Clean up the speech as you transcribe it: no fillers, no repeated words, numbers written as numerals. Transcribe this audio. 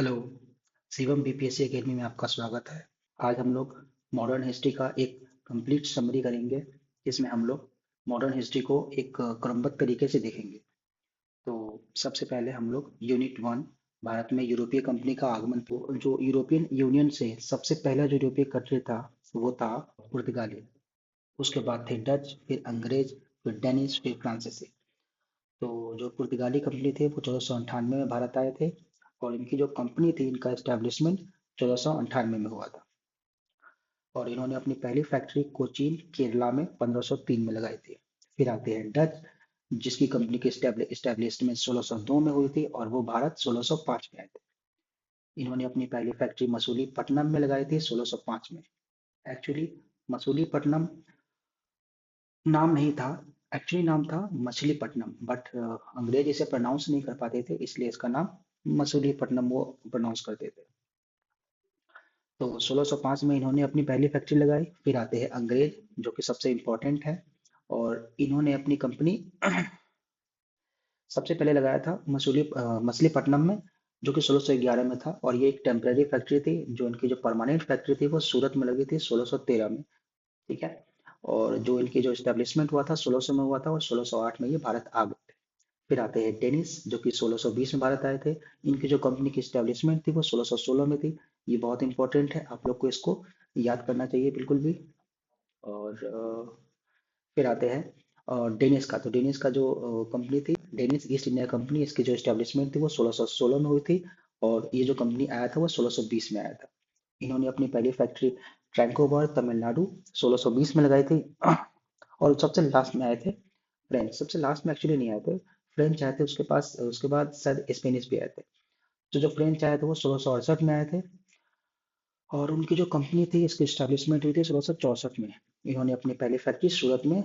Hello. Shivam BPSC academy में आपका स्वागत है। आज हम लोग मॉडर्न हिस्ट्री का एक कंप्लीट समरी करेंगे, जिसमें हम लोग मॉडर्न हिस्ट्री को एक क्रमबद्ध तरीके से देखेंगे। तो सबसे पहले हम लोग यूनिट 1, भारत में यूरोपीय कंपनी का आगमन। तो जो यूरोपियन यूनियन से सबसे पहला जो यूरोपीय कंट्री था वो था पुर्तगाली। उसके बाद थे डच, फिर अंग्रेज, फिर डेनिश, फिर फ्रांसीसी। तो जो पुर्तगाली कंपनी थी वो 1498 में भारत आए थे, और इनकी जो कंपनी थी इनका एस्टेब्लिशमेंट 1498 में हुआ था। और इन्होंने अपनी पहली फैक्ट्री कोचीन केरला में 1503 में लगाई थी। फिर आते हैं डच, जिसकी कंपनी की एस्टेब्लिशमेंट 1602 में हुई थी, और वो भारत 1605 में आए थे। इन्होंने अपनी पहली फैक्ट्री मसूलीपट्टनम में लगाई थी 1605 में। एक्चुअली मसूलीपट्टनम नाम नहीं था, एक्चुअली नाम था मछलीपट्टनम, बट अंग्रेज इसे प्रोनाउंस नहीं कर पाते थे, इसलिए इसका नाम मसूलीपट्टनम वो प्रोनाउंस करते थे। तो 1605 में इन्होंने अपनी पहली फैक्ट्री लगाई। फिर आते हैं अंग्रेज, जो कि सबसे इम्पोर्टेंट है, और इन्होंने अपनी कंपनी सबसे पहले लगाया था मछलीपट्टनम में, जो कि 1611 में था। और ये एक टेम्पररी फैक्ट्री थी। जो इनकी जो परमानेंट फैक्ट्री थी वो सूरत में लगी थी 1613 में। ठीक है। और जो इनकी जो स्टेब्लिशमेंट हुआ था 1600 में हुआ था, और 1608 में ये भारत आ गए थे। फिर आते हैं डेनिस, जो कि 1620 में भारत आए थे। इनकी जो कंपनी की स्टेब्लिशमेंट थी वो 1616 में थी। ये बहुत इंपॉर्टेंट है, आप लोग को इसको याद करना चाहिए बिल्कुल भी। और फिर आते हैं डेनिस का। तो डेनिस का जो कंपनी थी, डेनिस ईस्ट इंडिया कंपनी, इसकी जो स्टेब्लिशमेंट थी वो 1616 में हुई थी। और ये जो कंपनी आया था वो 1620 में आया था। इन्होंने अपनी पहली फैक्ट्री ट्रैंकोवर, तमिलनाडु, 1620 में लगाई थी। और सबसे लास्ट में आए थे फ्रेंच। सबसे लास्ट में एक्चुअली नहीं आए थे, फ्रेंच आए थे उसके पास, उसके बाद शायद स्पेनिश भी आए थे। तो जो फ्रेंच आए थे वो 1668 में आए थे। और उनकी जो कंपनी थी इसकी स्टैब्लिशमेंट हुई थी 1664 में। इन्होंने अपनी पहली फैक्ट्री सूरत में